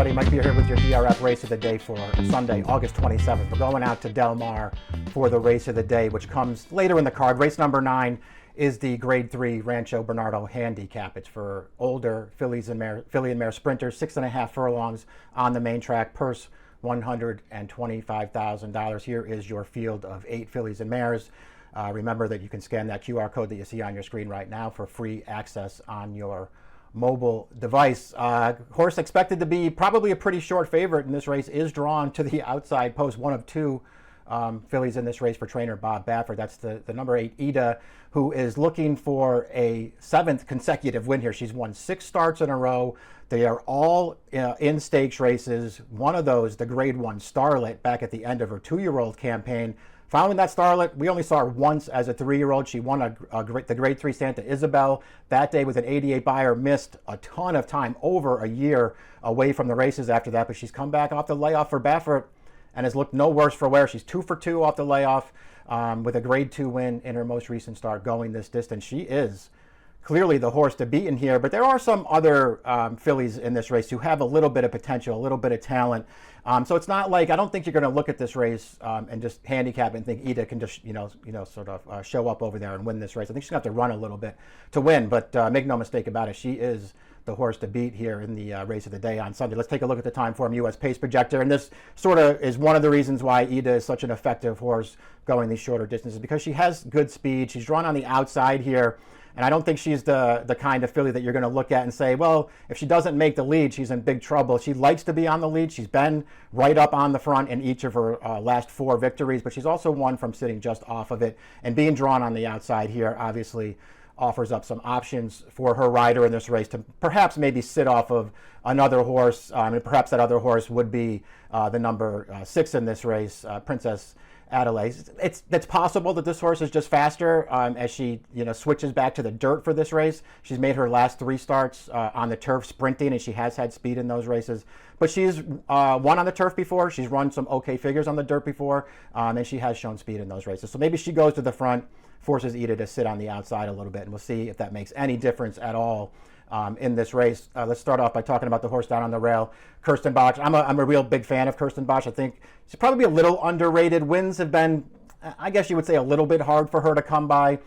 everybody. Mike Beer here with your DRF race of the day for Sunday, August 27th. We're going out to Del Mar for the race of the day, which comes later in the card. Race number 9 is the Grade 3 Rancho Bernardo Handicap. It's for older filly and mare sprinters, 6.5 furlongs on the main track, purse $125,000. Here is your field of 8 fillies and mares. Remember that you can scan that QR code that you see on your screen right now for free access on your mobile device. Horse expected to be probably a pretty short favorite in this race is drawn to the outside post. One of 2 fillies in this race for trainer Bob Baffert. That's the number 8 Ida, who is looking for a 7th consecutive win here. She's won 6 starts in a row. They are all in stakes races. One of those, the Grade 1 Starlet, back at the end of her 2-year-old campaign. Following that Starlet, we only saw her once as a 3-year-old. She won the Grade 3 Santa Isabel that day with an 88 buyer, missed a ton of time, over a year away from the races after that, but she's come back off the layoff for Baffert and has looked no worse for wear. She's 2 for 2 off the layoff with a Grade 2 win in her most recent start going this distance. She is clearly the horse to beat in here, but there are some other fillies in this race who have a little bit of potential, a little bit of talent. So it's not like, I don't think you're going to look at this race and just handicap it and think Ida can just, sort of show up over there and win this race. I think she's going to have to run a little bit to win, but make no mistake about it, she is the horse to beat here in the race of the day on Sunday. Let's take a look at the time form US pace projector, and this sort of is one of the reasons why Ida is such an effective horse going these shorter distances, because she has good speed. She's drawn on the outside here. And I don't think she's the kind of filly that you're going to look at and say, well, if she doesn't make the lead, she's in big trouble. She likes to be on the lead. She's been right up on the front in each of her last 4 victories, but she's also won from sitting just off of it. And being drawn on the outside here obviously offers up some options for her rider in this race to perhaps maybe sit off of another horse. And perhaps that other horse would be the number 6 in this race, Princess Adelaide. It's possible that this horse is just faster as she switches back to the dirt for this race. She's made her last 3 starts on the turf sprinting, and she has had speed in those races. But she's won on the turf before. She's run some okay figures on the dirt before, and she has shown speed in those races. So maybe she goes to the front, forces Ida to sit on the outside a little bit, and we'll see if that makes any difference at all in this race. Let's start off by talking about the horse down on the rail, Kirstenbosch. I'm a real big fan of Kirstenbosch. I think she's probably a little underrated. Wins have been, I guess you would say, a little bit hard for her to come by.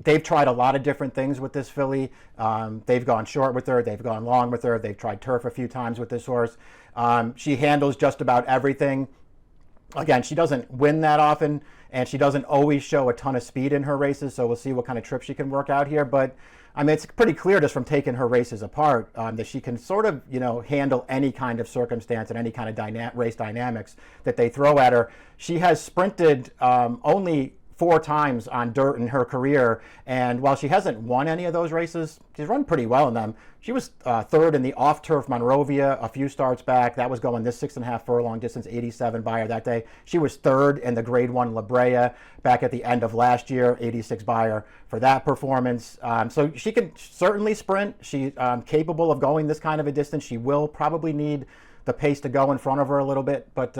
They've tried a lot of different things with this filly. They've gone short with her. They've gone long with her. They've tried turf a few times with this horse. She handles just about everything. Again, she doesn't win that often, and she doesn't always show a ton of speed in her races, so we'll see what kind of trip she can work out here. But I mean, it's pretty clear just from taking her races apart that she can sort of, handle any kind of circumstance and any kind of race dynamics that they throw at her. She has sprinted only 4 times on dirt in her career, and while she hasn't won any of those races, she's run pretty well in them. She was 3rd in the off-turf Monrovia a few starts back. That was going this 6.5 furlong distance, 87 buyer that day. She was 3rd in the Grade 1 La Brea back at the end of last year, 86 buyer for that performance. So she can certainly sprint. She's capable of going this kind of a distance. She will probably need the pace to go in front of her a little bit, but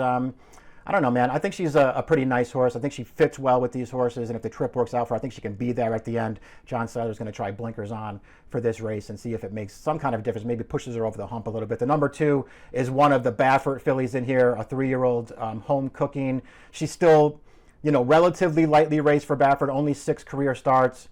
I don't know, man. I think she's a pretty nice horse. I think she fits well with these horses, and if the trip works out for her, I think she can be there at the end. John Seiler's going to try blinkers on for this race and see if it makes some kind of difference, maybe pushes her over the hump a little bit. The number 2 is one of the Baffert fillies in here, a 3-year-old home cooking. She's still, relatively lightly raced for Baffert, only 6 career starts.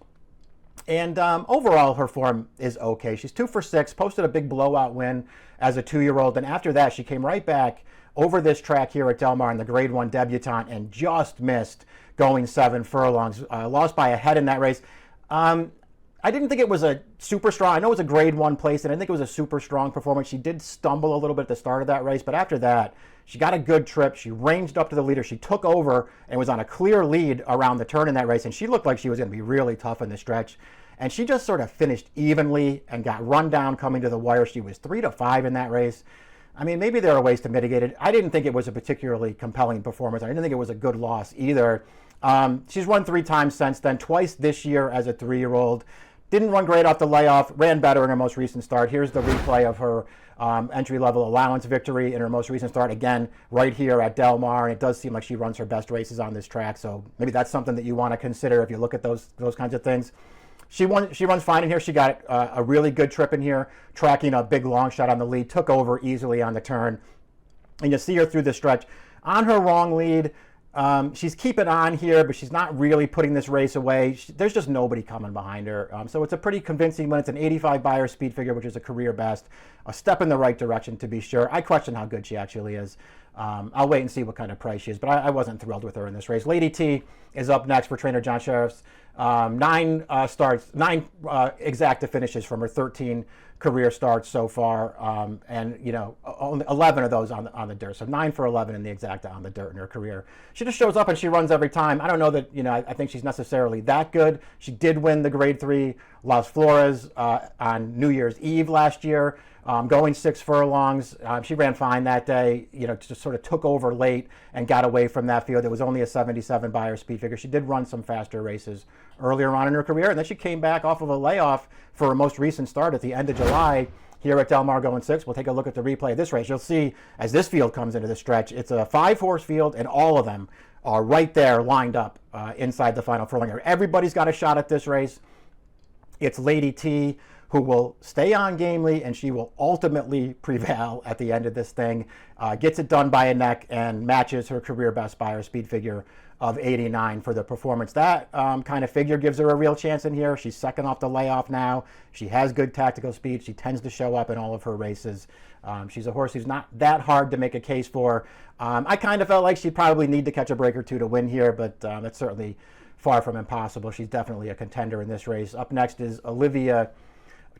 And overall, her form is okay. She's 2 for 6, posted a big blowout win as a 2-year-old, and after that, she came right back over this track here at Del Mar in the Grade 1 debutante and just missed going 7 furlongs. Lost by a head in that race. I didn't think it was a super strong, I know it was a Grade 1 place, and I think it was a super strong performance. She did stumble a little bit at the start of that race, but after that, she got a good trip. She ranged up to the leader. She took over and was on a clear lead around the turn in that race, and she looked like she was going to be really tough in the stretch. And she just sort of finished evenly and got run down coming to the wire. She was 3 to 5 in that race. I mean, maybe there are ways to mitigate it. I didn't think it was a particularly compelling performance. I didn't think it was a good loss either. She's run 3 times since then, twice this year as a 3-year-old. Didn't run great off the layoff, ran better in her most recent start. Here's the replay of her entry-level allowance victory in her most recent start, again, right here at Del Mar. And it does seem like she runs her best races on this track, so maybe that's something that you want to consider if you look at those kinds of things. She runs fine in here. She got a really good trip in here, tracking a big long shot on the lead, took over easily on the turn. And you see her through the stretch. On her wrong lead, she's keeping on here, but she's not really putting this race away. There's just nobody coming behind her. So it's a pretty convincing win. It's an 85 Beyer speed figure, which is a career best. A step in the right direction, to be sure. I question how good she actually is. I'll wait and see what kind of price she is, but I wasn't thrilled with her in this race. Lady T is up next for trainer John Sheriffs. 9 exacta finishes from her 13 career starts so far, and only 11 of those on the dirt. So 9 for 11 in the exacta on the dirt in her career. She just shows up and she runs every time. I don't know that I think she's necessarily that good. She did win the Grade 3 Las Flores on New Year's Eve last year. Going 6 furlongs. She ran fine that day, just sort of took over late and got away from that field. It was only a 77 Beyer speed figure. She did run some faster races earlier on in her career, and then she came back off of a layoff for her most recent start at the end of July here at Del Mar going 6. We'll take a look at the replay of this race. You'll see as this field comes into the stretch, it's a 5-horse field, and all of them are right there lined up inside the final furlong. Everybody's got a shot at this race. It's Lady T who will stay on gamely, and she will ultimately prevail at the end of this thing. Gets it done by a neck and matches her career best Beyer speed figure of 89 for the performance. That kind of figure gives her a real chance in here. She's second off the layoff now. She has good tactical speed. She tends to show up in all of her races. She's a horse who's not that hard to make a case for. I kind of felt like she'd probably need to catch a break or two to win here, but that's certainly far from impossible. She's definitely a contender in this race. Up next is Olivia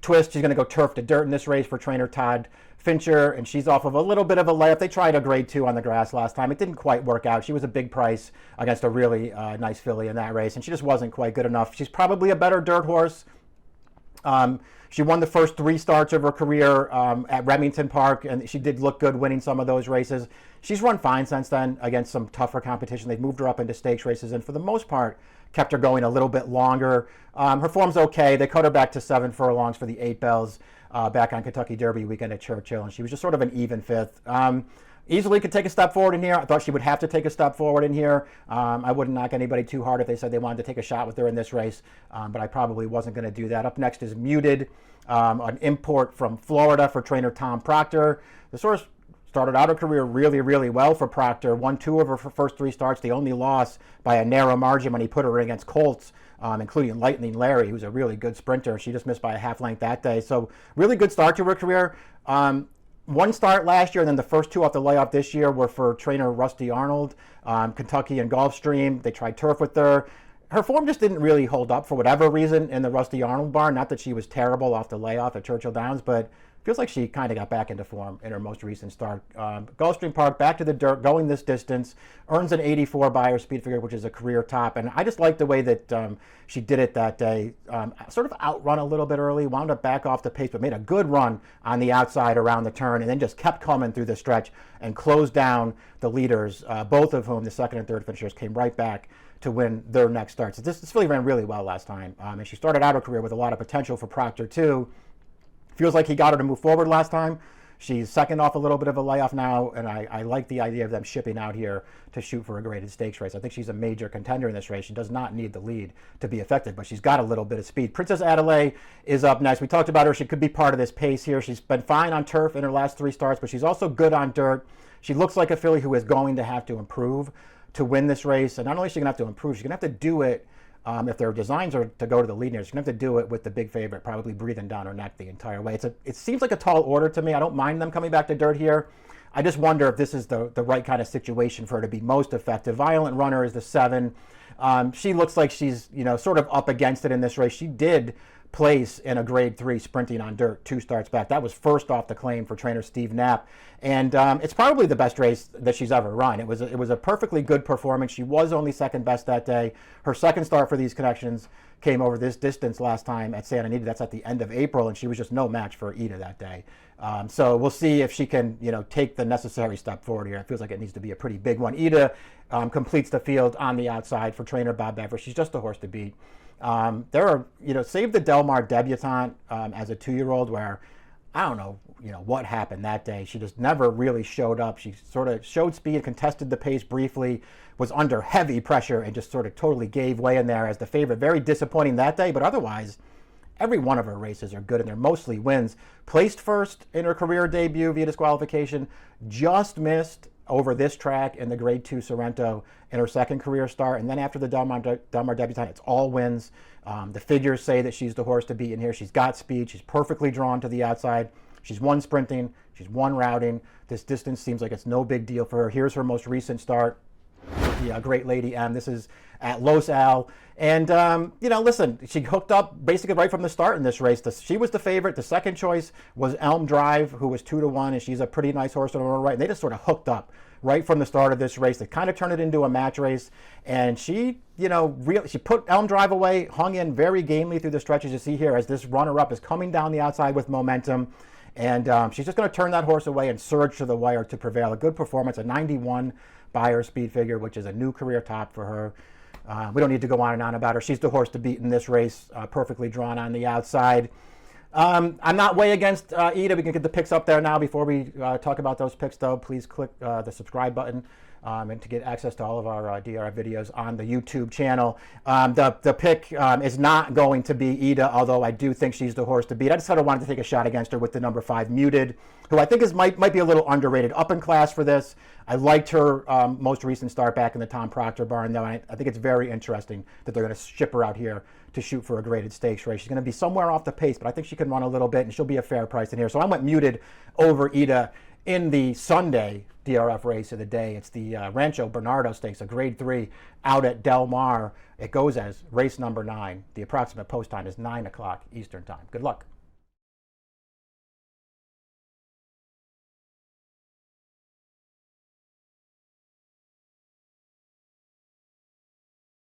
Twist. She's going to go turf to dirt in this race for trainer Todd Fincher, and she's off of a little bit of a layup. They tried a Grade 2 on the grass last time. It didn't quite work out. She was a big price against a really nice filly in that race, and she just wasn't quite good enough. She's probably a better dirt horse. She won the first 3 starts of her career at Remington Park, and she did look good winning some of those races. She's run fine since then against some tougher competition. They've moved her up into stakes races, and for the most part, kept her going a little bit longer. Her form's okay. They cut her back to 7 furlongs for the 8 bells back on Kentucky Derby weekend at Churchill, and she was just sort of an even 5th. Easily could take a step forward in here. I thought she would have to take a step forward in here. I wouldn't knock anybody too hard if they said they wanted to take a shot with her in this race, but I probably wasn't going to do that. Up next is Muted, an import from Florida for trainer Tom Proctor. The horse started out her career really, really well for Proctor. Won 2 of her first 3 starts. The only loss by a narrow margin when he put her in against Colts, including Lightning Larry, who's a really good sprinter. She just missed by a half length that day. So really good start to her career. 1 start last year, and then the first 2 off the layoff this year were for trainer Rusty Arnold, Kentucky and Gulfstream. They tried turf with her. Her form just didn't really hold up for whatever reason in the Rusty Arnold barn. Not that she was terrible off the layoff at Churchill Downs, but feels like she kind of got back into form in her most recent start. Gulfstream Park, back to the dirt, going this distance, earns an 84 Beyer speed figure, which is a career top. And I just like the way that she did it that day. Sort of outrun a little bit early, wound up back off the pace, but made a good run on the outside around the turn, and then just kept coming through the stretch and closed down the leaders, both of whom, the second and third finishers, came right back to win their next starts. So this filly ran really well last time, and she started out her career with a lot of potential for Proctor too. Feels like he got her to move forward last time. She's second off a little bit of a layoff now, and I like the idea of them shipping out here to shoot for a graded stakes race. I think she's a major contender in this race. She does not need the lead to be effective, but she's got a little bit of speed. Princess Adelaide is up next. We talked about her. She could be part of this pace here. She's been fine on turf in her last 3 starts, but she's also good on dirt. She looks like a filly who is going to have to improve to win this race, and not only is she going to have to improve, she's going to have to do it. If their designs are to go to the lead, she's going to have to do it with the big favorite, probably breathing down her neck the entire way. It seems like a tall order to me. I don't mind them coming back to dirt here. I just wonder if this is the right kind of situation for her to be most effective. Violent Runner is the 7. She looks like she's sort of up against it in this race. She did place in a Grade 3 sprinting on dirt 2 starts back. That was first off the claim for trainer Steve Knapp, and it's probably the best race that she's ever run. It was a perfectly good performance. She was only second best that day. Her second start for these connections came over this distance last time at Santa Anita. That's at the end of April, and she was just no match for Ida that day. So we'll see if she can take the necessary step forward here. It feels like it needs to be a pretty big one. Ida completes the field on the outside for trainer Bob Bever. She's just a horse to beat. There are, save the Del Mar debutante as a 2-year-old, where I don't know, what happened that day. She just never really showed up. She sort of showed speed, contested the pace briefly, was under heavy pressure, and just sort of totally gave way in there as the favorite. Very disappointing that day, but otherwise, every one of her races are good, and they're mostly wins. Placed first in her career debut via disqualification, just missed over this track in the Grade 2 Sorrento in her second career start, and then after the Del Mar Debutante, it's all wins. The figures say that she's the horse to beat in here. She's got speed. She's perfectly drawn to the outside. She's won sprinting. She's won routing. This distance seems like it's no big deal for her. Here's her most recent start, the Great Lady M. This is at Los Al. And, listen, she hooked up basically right from the start in this race. She was the favorite. The second choice was Elm Drive, who was 2-1, and she's a pretty nice horse on her right. And they just sort of hooked up right from the start of this race. They kind of turned it into a match race. And she, she put Elm Drive away, hung in very gamely through the stretches you see here as this runner-up is coming down the outside with momentum. And she's just going to turn that horse away and surge to the wire to prevail. A good performance, a 91 by her speed figure, which is a new career top for her. We don't need to go on and on about her. She's the horse to beat in this race, perfectly drawn on the outside. I'm not way against Ida. We can get the picks up there now. Before we talk about those picks, though, please click the subscribe button and to get access to all of our DRF videos on the YouTube channel. The pick is not going to be Ida, although I do think she's the horse to beat. I just sort of wanted to take a shot against her with the number 5 Muted, who I think might be a little underrated, up in class for this. I liked her most recent start back in the Tom Proctor barn, though, and I think it's very interesting that they're going to ship her out here to shoot for a graded stakes race. She's going to be somewhere off the pace, but I think she can run a little bit, and she'll be a fair price in here. So I went Muted over Ida in the Sunday DRF race of the day. It's the Rancho Bernardo Stakes, a Grade 3 out at Del Mar. It goes as race number 9. The approximate post time is 9 o'clock Eastern time. Good luck.